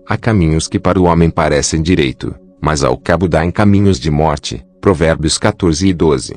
há caminhos que para o homem parecem direito, mas ao cabo dá em caminhos de morte. Provérbios 14:12.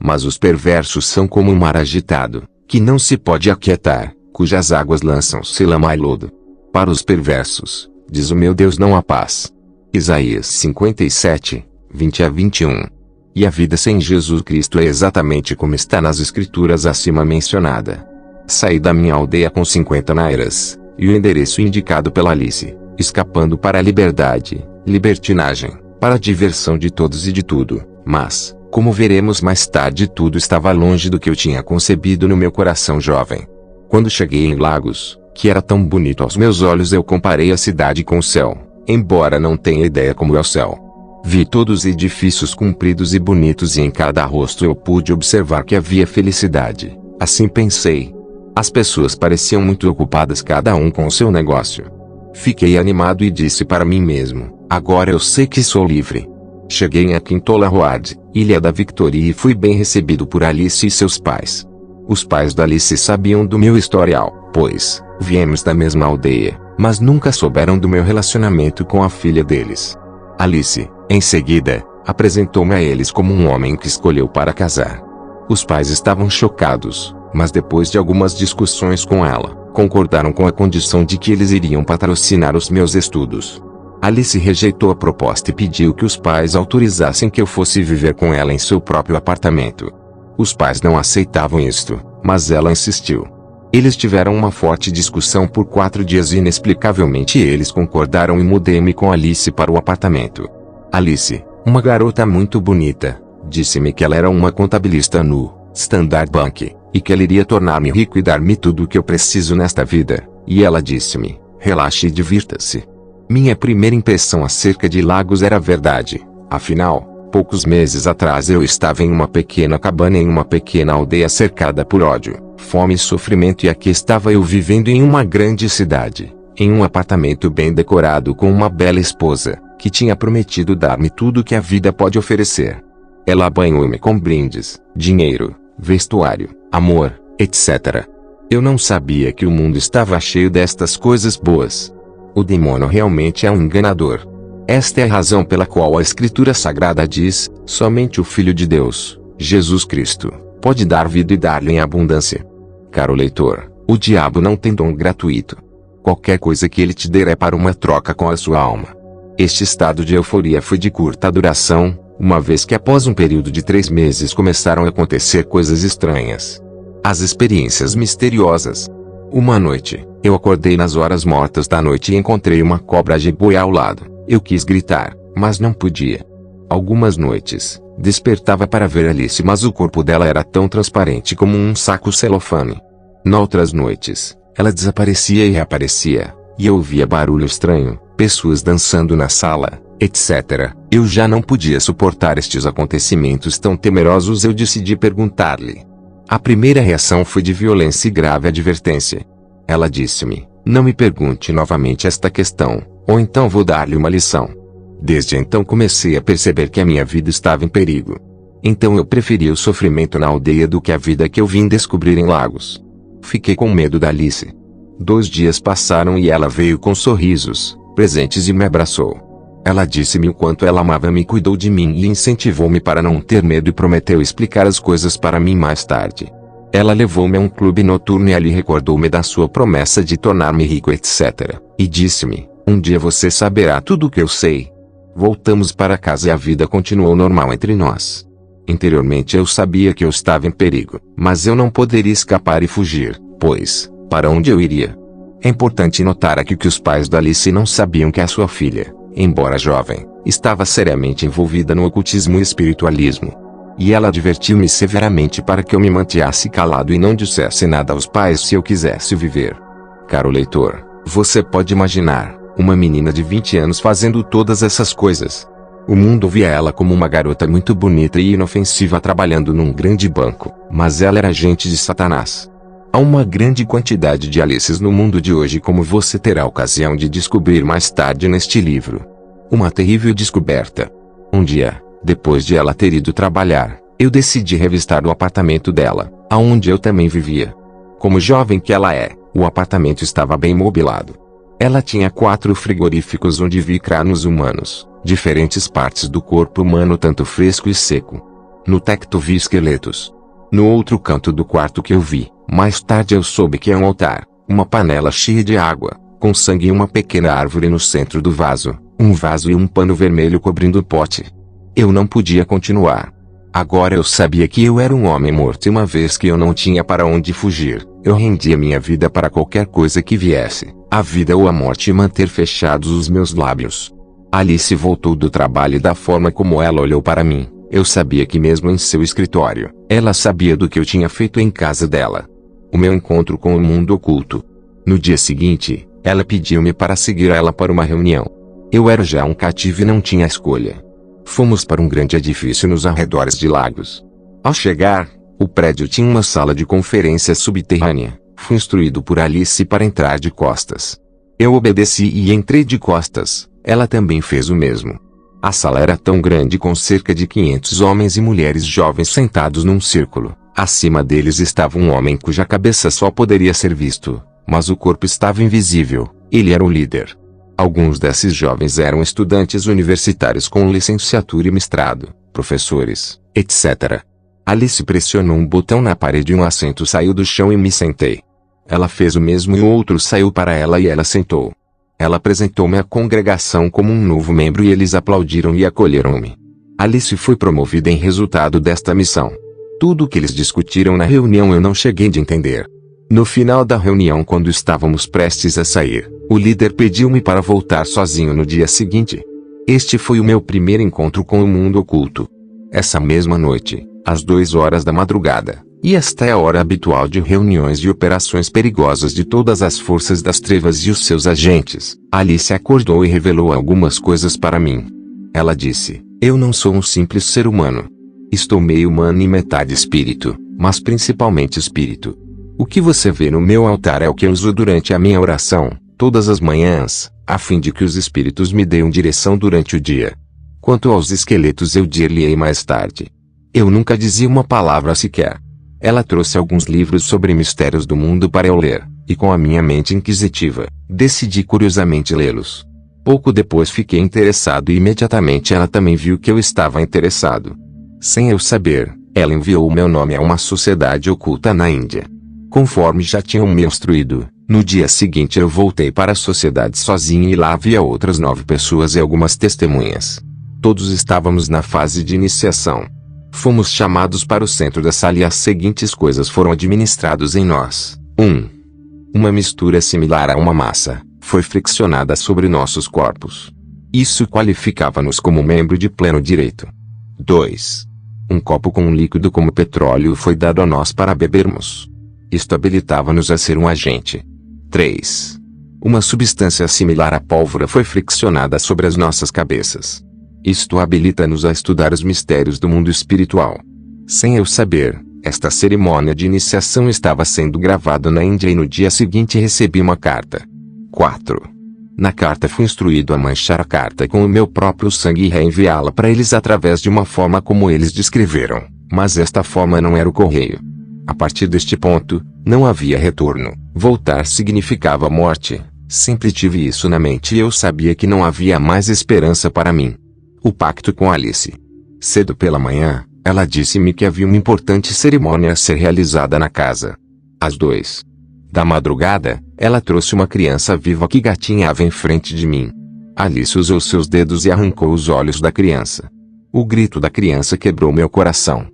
Mas os perversos são como um mar agitado, que não se pode aquietar, cujas águas lançam-se lama e lodo. Para os perversos, diz o meu Deus, não há paz. Isaías 57, 20-21. E a vida sem Jesus Cristo é exatamente como está nas escrituras acima mencionada. Saí da minha aldeia com 50 nairas, e o endereço indicado pela Alice, escapando para a liberdade, libertinagem, para a diversão de todos e de tudo, mas, como veremos mais tarde, tudo estava longe do que eu tinha concebido no meu coração jovem. Quando cheguei em Lagos, que era tão bonito aos meus olhos, eu comparei a cidade com o céu, embora não tenha ideia como é o céu. Vi todos os edifícios compridos e bonitos e em cada rosto eu pude observar que havia felicidade. Assim pensei. As pessoas pareciam muito ocupadas, cada um com o seu negócio. Fiquei animado e disse para mim mesmo, agora eu sei que sou livre. Cheguei em Akintola Road, Ilha da Victoria, e fui bem recebido por Alice e seus pais. Os pais da Alice sabiam do meu historial, pois viemos da mesma aldeia, mas nunca souberam do meu relacionamento com a filha deles. Alice, em seguida, apresentou-me a eles como um homem que escolheu para casar. Os pais estavam chocados, mas depois de algumas discussões com ela, concordaram com a condição de que eles iriam patrocinar os meus estudos. Alice rejeitou a proposta e pediu que os pais autorizassem que eu fosse viver com ela em seu próprio apartamento. Os pais não aceitavam isto, mas ela insistiu. Eles tiveram uma forte discussão por 4 dias e inexplicavelmente eles concordaram e mudei-me com Alice para o apartamento. Alice, uma garota muito bonita, disse-me que ela era uma contabilista no Standard Bank, e que ela iria tornar-me rico e dar-me tudo o que eu preciso nesta vida, e ela disse-me, relaxe e divirta-se. Minha primeira impressão acerca de Lagos era verdade, afinal, poucos meses atrás eu estava em uma pequena cabana em uma pequena aldeia cercada por ódio, fome e sofrimento, e aqui estava eu vivendo em uma grande cidade, em um apartamento bem decorado com uma bela esposa, que tinha prometido dar-me tudo o que a vida pode oferecer. Ela banhou-me com brindes, dinheiro, vestuário, amor, etc. Eu não sabia que o mundo estava cheio destas coisas boas. O demônio realmente é um enganador. Esta é a razão pela qual a Escritura Sagrada diz, somente o Filho de Deus, Jesus Cristo, pode dar vida e dar-lhe em abundância. Caro leitor, o diabo não tem dom gratuito. Qualquer coisa que ele te der é para uma troca com a sua alma. Este estado de euforia foi de curta duração, uma vez que após um período de 3 meses começaram a acontecer coisas estranhas. As experiências misteriosas. Uma noite, eu acordei nas horas mortas da noite e encontrei uma cobra jiboia ao lado. Eu quis gritar, mas não podia. Algumas noites, despertava para ver Alice, mas o corpo dela era tão transparente como um saco celofane. Noutras noites, ela desaparecia e reaparecia, e eu ouvia barulho estranho, pessoas dançando na sala, etc. Eu já não podia suportar estes acontecimentos tão temerosos. Eu decidi perguntar-lhe. A primeira reação foi de violência e grave advertência. Ela disse-me, não me pergunte novamente esta questão, ou então vou dar-lhe uma lição. Desde então comecei a perceber que a minha vida estava em perigo. Então eu preferi o sofrimento na aldeia do que a vida que eu vim descobrir em Lagos. Fiquei com medo da Alice. 2 dias passaram e ela veio com sorrisos, presentes e me abraçou. Ela disse-me o quanto ela amava-me, cuidou de mim e incentivou-me para não ter medo e prometeu explicar as coisas para mim mais tarde. Ela levou-me a um clube noturno e ali recordou-me da sua promessa de tornar-me rico, etc. E disse-me, um dia você saberá tudo o que eu sei. Voltamos para casa e a vida continuou normal entre nós. Interiormente eu sabia que eu estava em perigo, mas eu não poderia escapar e fugir, pois, para onde eu iria? É importante notar aqui que os pais da Alice não sabiam que a sua filha, embora jovem, estava seriamente envolvida no ocultismo e espiritualismo. E ela advertiu-me severamente para que eu me mantivesse calado e não dissesse nada aos pais se eu quisesse viver. Caro leitor, você pode imaginar, uma menina de 20 anos fazendo todas essas coisas. O mundo via ela como uma garota muito bonita e inofensiva trabalhando num grande banco, mas ela era agente de Satanás. Há uma grande quantidade de Alices no mundo de hoje, como você terá ocasião de descobrir mais tarde neste livro. Uma terrível descoberta. Um dia, depois de ela ter ido trabalhar, eu decidi revistar o apartamento dela, aonde eu também vivia. Como jovem que ela é, o apartamento estava bem mobilado. Ela tinha 4 frigoríficos onde vi crânios humanos, diferentes partes do corpo humano tanto fresco e seco. No tecto vi esqueletos. No outro canto do quarto que eu vi, mais tarde eu soube que é um altar, uma panela cheia de água, com sangue e uma pequena árvore no centro do vaso, um vaso e um pano vermelho cobrindo o pote. Eu não podia continuar. Agora eu sabia que eu era um homem morto e uma vez que eu não tinha para onde fugir, eu rendia minha vida para qualquer coisa que viesse, a vida ou a morte, e manter fechados os meus lábios. Alice voltou do trabalho e da forma como ela olhou para mim, eu sabia que mesmo em seu escritório, ela sabia do que eu tinha feito em casa dela. O meu encontro com o mundo oculto. No dia seguinte, ela pediu-me para seguir ela para uma reunião. Eu era já um cativo e não tinha escolha. Fomos para um grande edifício nos arredores de Lagos. Ao chegar, o prédio tinha uma sala de conferência subterrânea. Fui instruído por Alice para entrar de costas. Eu obedeci e entrei de costas. Ela também fez o mesmo. A sala era tão grande, com cerca de 500 homens e mulheres jovens sentados num círculo. Acima deles estava um homem cuja cabeça só poderia ser visto, mas o corpo estava invisível. Ele era o líder. Alguns desses jovens eram estudantes universitários com licenciatura e mestrado, professores, etc. Alice pressionou um botão na parede e um assento saiu do chão e me sentei. Ela fez o mesmo e o outro saiu para ela e ela sentou. Ela apresentou-me à congregação como um novo membro e eles aplaudiram e acolheram-me. Alice foi promovida em resultado desta missão. Tudo o que eles discutiram na reunião eu não cheguei de entender. No final da reunião, quando estávamos prestes a sair, o líder pediu-me para voltar sozinho no dia seguinte. Este foi o meu primeiro encontro com o mundo oculto. Essa mesma noite, às 2 horas da madrugada, e esta é a hora habitual de reuniões e operações perigosas de todas as forças das trevas e os seus agentes, Alice acordou e revelou algumas coisas para mim. Ela disse: eu não sou um simples ser humano. Estou meio humano e metade espírito, mas principalmente espírito. O que você vê no meu altar é o que eu uso durante a minha oração, todas as manhãs, a fim de que os espíritos me deem direção durante o dia. Quanto aos esqueletos eu dir-lhe-ei mais tarde. Eu nunca dizia uma palavra sequer. Ela trouxe alguns livros sobre mistérios do mundo para eu ler, e com a minha mente inquisitiva, decidi curiosamente lê-los. Pouco depois fiquei interessado e imediatamente ela também viu que eu estava interessado. Sem eu saber, ela enviou o meu nome a uma sociedade oculta na Índia. Conforme já tinham me instruído, no dia seguinte eu voltei para a sociedade sozinho e lá havia outras 9 pessoas e algumas testemunhas. Todos estávamos na fase de iniciação. Fomos chamados para o centro da sala e as seguintes coisas foram administradas em nós. 1. Uma mistura similar a uma massa foi friccionada sobre nossos corpos. Isso qualificava-nos como membro de pleno direito. 2. Um copo com um líquido como petróleo foi dado a nós para bebermos. Isto habilitava-nos a ser um agente. 3. Uma substância similar à pólvora foi friccionada sobre as nossas cabeças. Isto habilita-nos a estudar os mistérios do mundo espiritual. Sem eu saber, esta cerimônia de iniciação estava sendo gravada na Índia e no dia seguinte recebi uma carta. 4. Na carta fui instruído a manchar a carta com o meu próprio sangue e reenviá-la para eles através de uma forma como eles descreveram, mas esta forma não era o correio. A partir deste ponto, não havia retorno. Voltar significava morte. Sempre tive isso na mente e eu sabia que não havia mais esperança para mim. O pacto com Alice. Cedo pela manhã, ela disse-me que havia uma importante cerimônia a ser realizada na casa. Às 2 da madrugada, ela trouxe uma criança viva que gatinhava em frente de mim. Alice usou seus dedos e arrancou os olhos da criança. O grito da criança quebrou meu coração.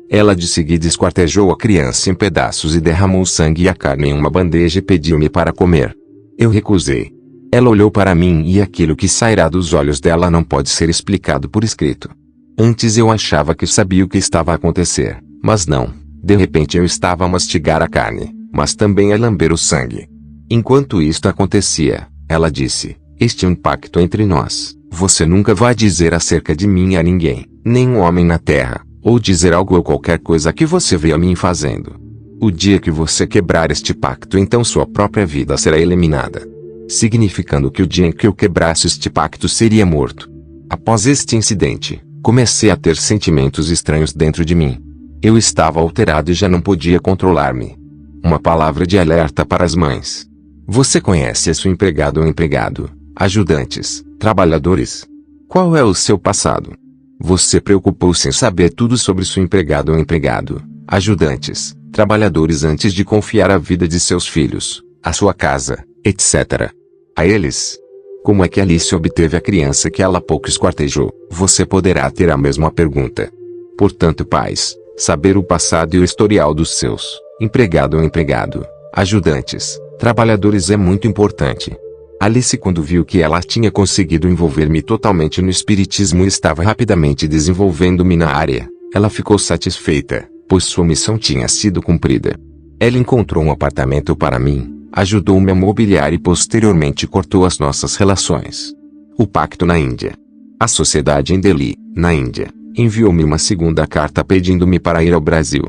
Ela de seguida esquartejou a criança em pedaços e derramou o sangue e a carne em uma bandeja e pediu-me para comer. Eu recusei. Ela olhou para mim e aquilo que sairá dos olhos dela não pode ser explicado por escrito. Antes eu achava que sabia o que estava a acontecer, mas não. De repente eu estava a mastigar a carne, mas também a lamber o sangue. Enquanto isto acontecia, ela disse: este é um pacto entre nós. Você nunca vai dizer acerca de mim a ninguém, nem um homem na terra, ou dizer algo ou qualquer coisa que você vê a mim fazendo. O dia que você quebrar este pacto, então sua própria vida será eliminada. Significando que o dia em que eu quebrasse este pacto seria morto. Após este incidente, comecei a ter sentimentos estranhos dentro de mim. Eu estava alterado e já não podia controlar-me. Uma palavra de alerta para as mães. Você conhece a sua empregada ou empregado, ajudantes, trabalhadores? Qual é o seu passado? Você preocupou-se em saber tudo sobre sua empregada ou empregado, ajudantes, trabalhadores antes de confiar a vida de seus filhos, a sua casa, etc. a eles? Como é que Alice obteve a criança que ela há pouco esquartejou? Você poderá ter a mesma pergunta. Portanto, pais, saber o passado e o historial dos seus, empregado ou empregado, ajudantes, trabalhadores é muito importante. Alice, quando viu que ela tinha conseguido envolver-me totalmente no espiritismo e estava rapidamente desenvolvendo-me na área, ela ficou satisfeita, pois sua missão tinha sido cumprida. Ela encontrou um apartamento para mim, ajudou-me a mobiliar e posteriormente cortou as nossas relações. O pacto na Índia. A sociedade em Delhi, na Índia, enviou-me uma segunda carta pedindo-me para ir ao Brasil.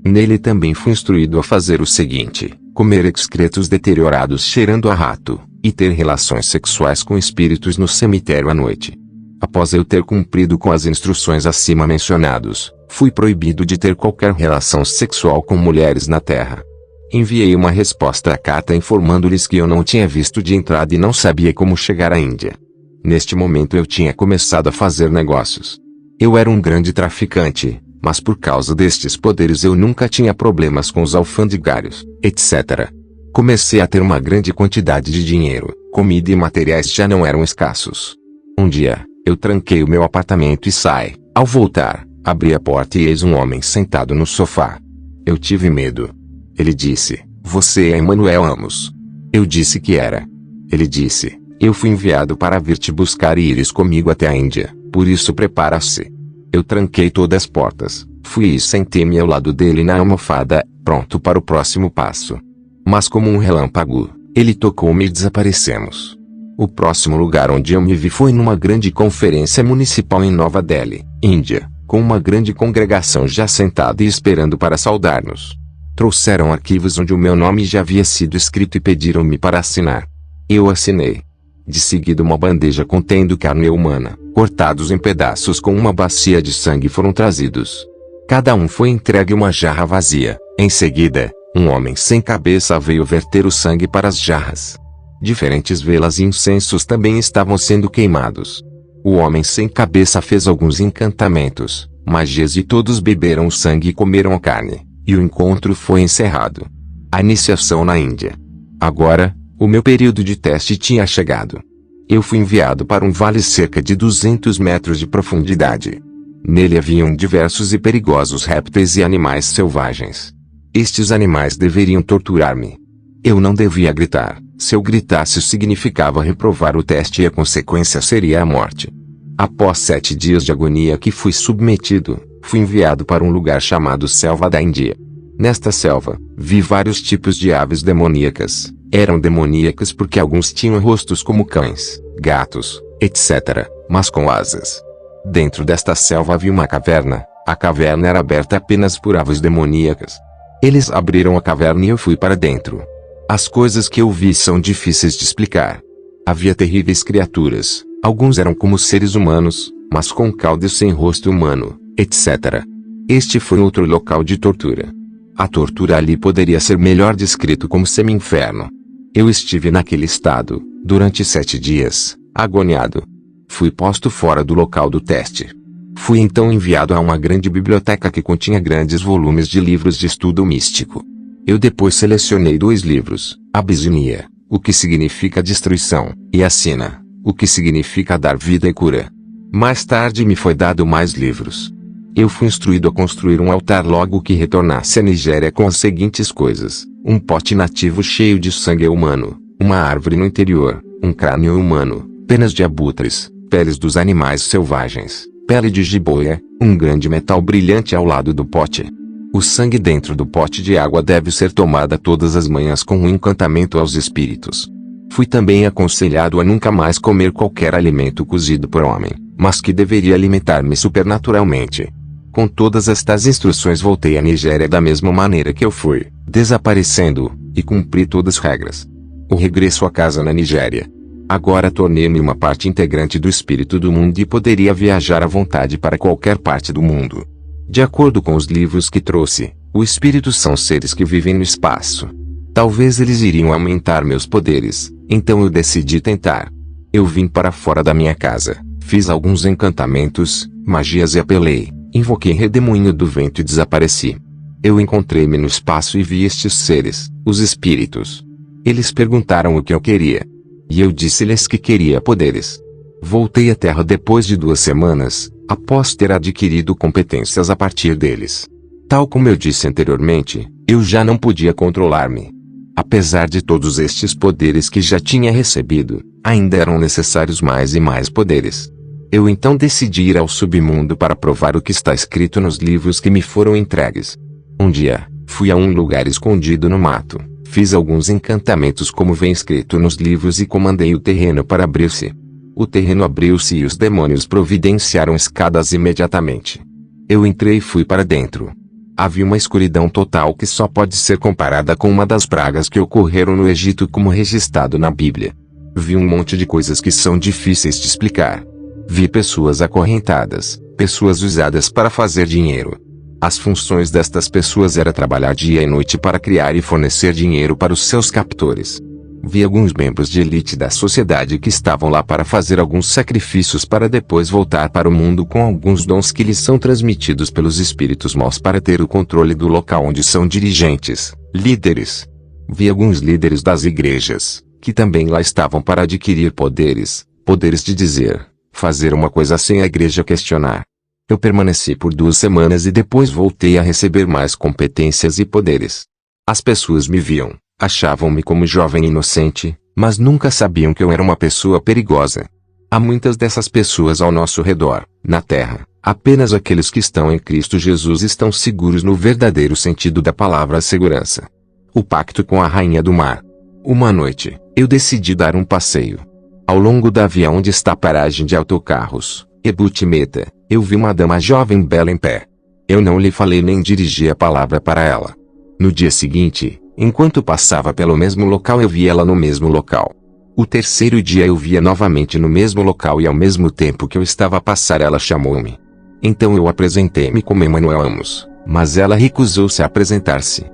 Nele também fui instruído a fazer o seguinte: comer excretos deteriorados cheirando a rato, e ter relações sexuais com espíritos no cemitério à noite. Após eu ter cumprido com as instruções acima mencionados, fui proibido de ter qualquer relação sexual com mulheres na Terra. Enviei uma resposta à carta informando-lhes que eu não tinha visto de entrada e não sabia como chegar à Índia. Neste momento eu tinha começado a fazer negócios. Eu era um grande traficante, mas por causa destes poderes eu nunca tinha problemas com os alfandegários, etc. Comecei a ter uma grande quantidade de dinheiro, comida e materiais já não eram escassos. Um dia, eu tranquei o meu apartamento e saí. Ao voltar, abri a porta e eis um homem sentado no sofá. Eu tive medo. Ele disse: "Você é Emmanuel Amos?" Eu disse que era. Ele disse: "Eu fui enviado para vir te buscar e ires comigo até a Índia, por isso prepara-se." Eu tranquei todas as portas, fui e sentei-me ao lado dele na almofada, pronto para o próximo passo. Mas como um relâmpago, ele tocou-me e desaparecemos. O próximo lugar onde eu me vi foi numa grande conferência municipal em Nova Delhi, Índia, com uma grande congregação já sentada e esperando para saudar-nos. Trouxeram arquivos onde o meu nome já havia sido escrito e pediram-me para assinar. Eu assinei. De seguida uma bandeja contendo carne humana, cortados em pedaços com uma bacia de sangue foram trazidos. Cada um foi entregue uma jarra vazia. Em seguida, um homem sem cabeça veio verter o sangue para as jarras. Diferentes velas e incensos também estavam sendo queimados. O homem sem cabeça fez alguns encantamentos, magias e todos beberam o sangue e comeram a carne. E o encontro foi encerrado. A iniciação na Índia. Agora, o meu período de teste tinha chegado. Eu fui enviado para um vale cerca de 200 metros de profundidade. Nele haviam diversos e perigosos répteis e animais selvagens. Estes animais deveriam torturar-me. Eu não devia gritar. Se eu gritasse significava reprovar o teste e a consequência seria a morte. Após 7 dias de agonia que fui submetido, fui enviado para um lugar chamado Selva da Índia. Nesta selva, vi vários tipos de aves demoníacas. Eram demoníacas porque alguns tinham rostos como cães, gatos, etc., mas com asas. Dentro desta selva havia uma caverna. A caverna era aberta apenas por aves demoníacas. Eles abriram a caverna e eu fui para dentro. As coisas que eu vi são difíceis de explicar. Havia terríveis criaturas. Alguns eram como seres humanos, mas com caudas sem rosto humano, etc. Este foi outro local de tortura. A tortura ali poderia ser melhor descrito como semi-inferno. Eu estive naquele estado, durante 7 dias, agoniado. Fui posto fora do local do teste. Fui então enviado a uma grande biblioteca que continha grandes volumes de livros de estudo místico. Eu depois selecionei 2 livros, Abisinia, o que significa destruição, e Assina, o que significa dar vida e cura. Mais tarde me foi dado mais livros. Eu fui instruído a construir um altar logo que retornasse à Nigéria com as seguintes coisas: um pote nativo cheio de sangue humano, uma árvore no interior, um crânio humano, penas de abutres, peles dos animais selvagens, pele de jiboia, um grande metal brilhante ao lado do pote. O sangue dentro do pote de água deve ser tomada todas as manhãs com um encantamento aos espíritos. Fui também aconselhado a nunca mais comer qualquer alimento cozido por homem, mas que deveria alimentar-me supernaturalmente. Com todas estas instruções voltei à Nigéria da mesma maneira que eu fui, desaparecendo, e cumpri todas as regras. O regresso à casa na Nigéria. Agora tornei-me uma parte integrante do espírito do mundo e poderia viajar à vontade para qualquer parte do mundo. De acordo com os livros que trouxe, os espíritos são seres que vivem no espaço. Talvez eles iriam aumentar meus poderes, então eu decidi tentar. Eu vim para fora da minha casa, fiz alguns encantamentos, magias e apelei, invoquei redemoinho do vento e desapareci. Eu encontrei-me no espaço e vi estes seres, os espíritos. Eles perguntaram o que eu queria. E eu disse-lhes que queria poderes. Voltei à Terra depois de 2 semanas, após ter adquirido competências a partir deles. Tal como eu disse anteriormente, eu já não podia controlar-me. Apesar de todos estes poderes que já tinha recebido, ainda eram necessários mais e mais poderes. Eu então decidi ir ao submundo para provar o que está escrito nos livros que me foram entregues. Um dia, fui a um lugar escondido no mato, fiz alguns encantamentos como vem escrito nos livros e comandei o terreno para abrir-se. O terreno abriu-se e os demônios providenciaram escadas imediatamente. Eu entrei e fui para dentro. Havia uma escuridão total que só pode ser comparada com uma das pragas que ocorreram no Egito como registrado na Bíblia. Vi um monte de coisas que são difíceis de explicar. Vi pessoas acorrentadas, pessoas usadas para fazer dinheiro. As funções destas pessoas era trabalhar dia e noite para criar e fornecer dinheiro para os seus captores. Vi alguns membros de elite da sociedade que estavam lá para fazer alguns sacrifícios para depois voltar para o mundo com alguns dons que lhes são transmitidos pelos espíritos maus para ter o controle do local onde são dirigentes, líderes. Vi alguns líderes das igrejas, que também lá estavam para adquirir poderes, poderes de dizer, fazer uma coisa sem a igreja questionar. Eu permaneci por 2 semanas e depois voltei a receber mais competências e poderes. As pessoas me viam, achavam-me como jovem inocente, mas nunca sabiam que eu era uma pessoa perigosa. Há muitas dessas pessoas ao nosso redor, na Terra. Apenas aqueles que estão em Cristo Jesus estão seguros no verdadeiro sentido da palavra segurança. O pacto com a rainha do mar. Uma noite, eu decidi dar um passeio. Ao longo da via onde está a paragem de autocarros, Ebute-Meta, eu vi uma dama jovem bela em pé. Eu não lhe falei nem dirigi a palavra para ela. No dia seguinte, enquanto passava pelo mesmo local eu vi ela no mesmo local. O 3º dia eu via novamente no mesmo local e ao mesmo tempo que eu estava a passar ela chamou-me. Então eu apresentei-me como Emanuel Amos, mas ela recusou-se a apresentar-se.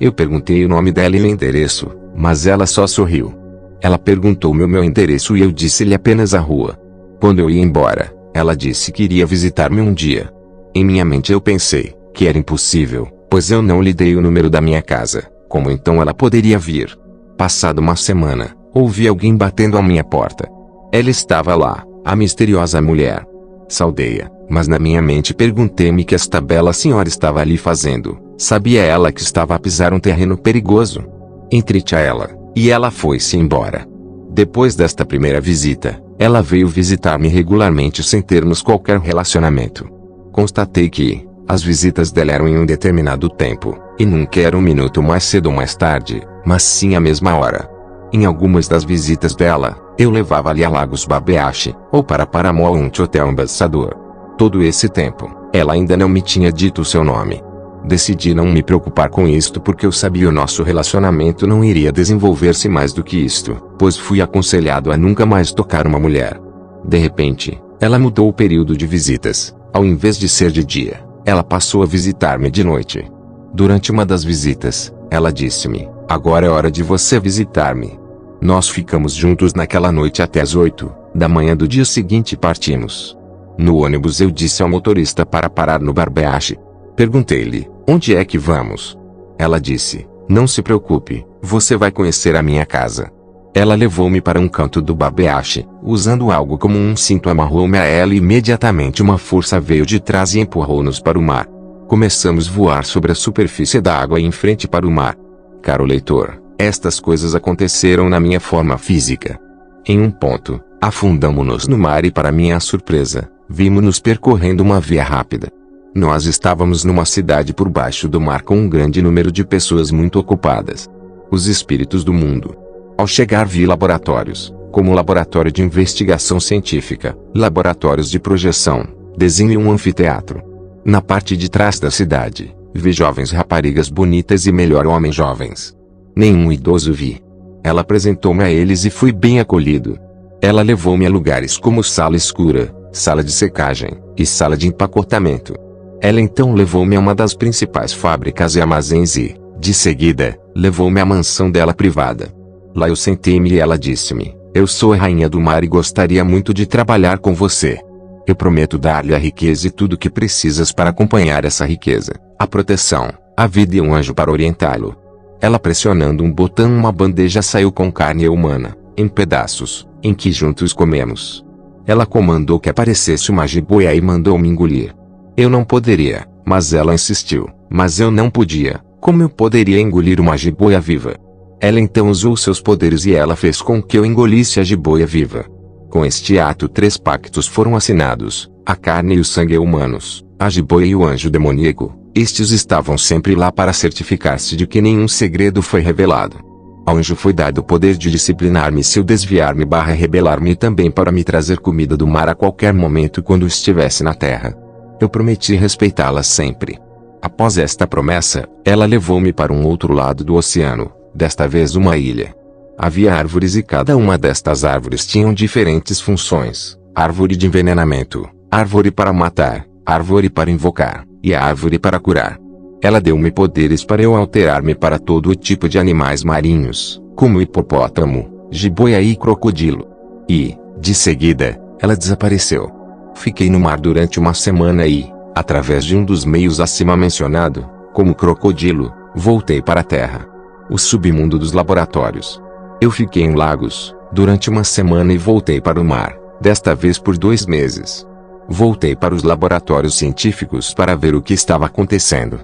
Eu perguntei o nome dela e o endereço, mas ela só sorriu. Ela perguntou-me o meu endereço e eu disse-lhe apenas a rua. Quando eu ia embora, ela disse que iria visitar-me um dia. Em minha mente eu pensei que era impossível, pois eu não lhe dei o número da minha casa, como então ela poderia vir? Passada uma semana, ouvi alguém batendo à minha porta. Ela estava lá, a misteriosa mulher. Saudei-a, mas na minha mente perguntei-me que esta bela senhora estava ali fazendo. Sabia ela que estava a pisar um terreno perigoso? Entrete a ela, e ela foi-se embora. Depois desta primeira visita, ela veio visitar-me regularmente sem termos qualquer relacionamento. Constatei que as visitas dela eram em um determinado tempo, e nunca era um minuto mais cedo ou mais tarde, mas sim a mesma hora. Em algumas das visitas dela, eu levava-lhe a Lagos Babeashi, ou para Paramount Hotel Ambassador. Todo esse tempo, ela ainda não me tinha dito o seu nome. Decidi não me preocupar com isto porque eu sabia o nosso relacionamento não iria desenvolver-se mais do que isto, pois fui aconselhado a nunca mais tocar uma mulher. De repente, ela mudou o período de visitas. Ao invés de ser de dia, ela passou a visitar-me de noite. Durante uma das visitas, ela disse-me, agora é hora de você visitar-me. Nós ficamos juntos naquela noite até as 8 da manhã do dia seguinte e partimos. No ônibus eu disse ao motorista para parar no Babeashi. Perguntei-lhe, onde é que vamos? Ela disse, não se preocupe, você vai conhecer a minha casa. Ela levou-me para um canto do Babeashi, usando algo como um cinto amarrou-me a ela e imediatamente uma força veio de trás e empurrou-nos para o mar. Começamos a voar sobre a superfície da água e em frente para o mar. Caro leitor, estas coisas aconteceram na minha forma física. Em um ponto, afundamo-nos no mar e para minha surpresa, vimos-nos percorrendo uma via rápida. Nós estávamos numa cidade por baixo do mar com um grande número de pessoas muito ocupadas. Os espíritos do mundo. Ao chegar vi laboratórios, como laboratório de investigação científica, laboratórios de projeção, desenho e um anfiteatro. Na parte de trás da cidade, vi jovens raparigas bonitas e melhor homens jovens. Nenhum idoso vi. Ela apresentou-me a eles e fui bem acolhido. Ela levou-me a lugares como sala escura, sala de secagem, e sala de empacotamento. Ela então levou-me a uma das principais fábricas e armazéns e, De seguida, levou-me à mansão dela privada. Lá eu sentei-me e ela disse-me: eu sou a rainha do mar e gostaria muito de trabalhar com você. Eu prometo dar-lhe a riqueza e tudo o que precisas para acompanhar essa riqueza, a proteção, a vida e um anjo para orientá-lo. Ela, pressionando um botão, uma bandeja saiu com carne humana, em pedaços, em que juntos comemos. Ela comandou que aparecesse uma jiboia e mandou-me engolir. Eu não poderia, mas ela insistiu, mas eu não podia. Como eu poderia engolir uma jiboia viva? Ela então usou seus poderes e ela fez com que eu engolisse a jiboia viva. Com este ato 3 pactos foram assinados: a carne e o sangue humanos, a jiboia e o anjo demoníaco. Estes estavam sempre lá para certificar-se de que nenhum segredo foi revelado. Ao anjo foi dado o poder de disciplinar-me se eu desviar-me/rebelar-me, e também para me trazer comida do mar a qualquer momento quando estivesse na terra. Eu prometi respeitá-la sempre. Após esta promessa, ela levou-me para um outro lado do oceano, desta vez uma ilha. Havia árvores e cada uma destas árvores tinham diferentes funções: árvore de envenenamento, árvore para matar, árvore para invocar, e árvore para curar. Ela deu-me poderes para eu alterar-me para todo o tipo de animais marinhos, como hipopótamo, jiboia e crocodilo. E, de seguida, ela desapareceu. Fiquei no mar durante uma semana e, através de um dos meios acima mencionado, como crocodilo, voltei para a terra. O submundo dos laboratórios. Eu fiquei em Lagos, durante uma semana e voltei para o mar, desta vez por 2 meses. Voltei para os laboratórios científicos para ver o que estava acontecendo.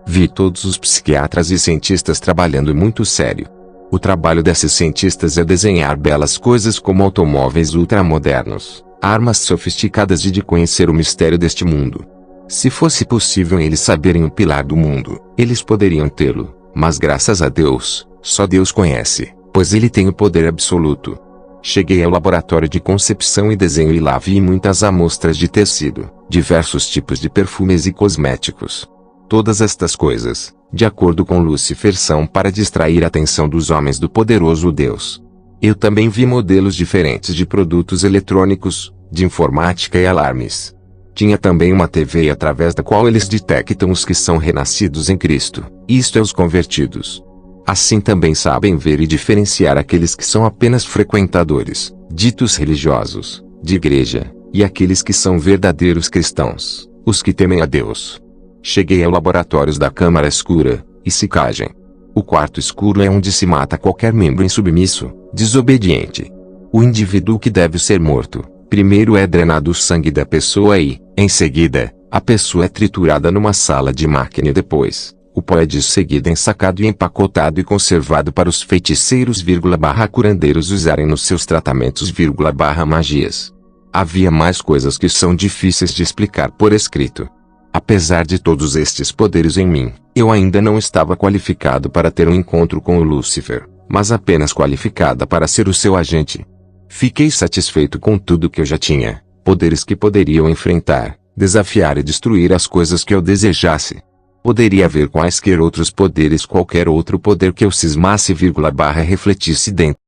Vi todos os psiquiatras e cientistas trabalhando muito sério. O trabalho desses cientistas é desenhar belas coisas como automóveis ultramodernos, armas sofisticadas e de conhecer o mistério deste mundo. Se fosse possível eles saberem o pilar do mundo, eles poderiam tê-lo, mas graças a Deus, só Deus conhece, pois ele tem o poder absoluto. Cheguei ao laboratório de concepção e desenho e lá vi muitas amostras de tecido, diversos tipos de perfumes e cosméticos. Todas estas coisas, de acordo com Lúcifer, são para distrair a atenção dos homens do poderoso Deus. Eu também vi modelos diferentes de produtos eletrônicos, de informática e alarmes. Tinha também uma TV através da qual eles detectam os que são renascidos em Cristo, isto é, os convertidos. Assim também sabem ver e diferenciar aqueles que são apenas frequentadores, ditos religiosos, de igreja, e aqueles que são verdadeiros cristãos, os que temem a Deus. Cheguei aos laboratórios da Câmara Escura, e Sicagem. O quarto escuro é onde se mata qualquer membro insubmisso, desobediente. O indivíduo que deve ser morto, primeiro é drenado o sangue da pessoa e, em seguida, a pessoa é triturada numa sala de máquina e depois, o pó é de seguida ensacado e empacotado e conservado para os feiticeiros/curandeiros usarem nos seus tratamentos/magias. Havia mais coisas que são difíceis de explicar por escrito. Apesar de todos estes poderes em mim, eu ainda não estava qualificado para ter um encontro com o Lúcifer, mas apenas qualificada para ser o seu agente. Fiquei satisfeito com tudo que eu já tinha, poderes que poderiam enfrentar, desafiar e destruir as coisas que eu desejasse. Poderia haver quaisquer outros poderes, qualquer outro poder que eu cismasse/refletisse dentro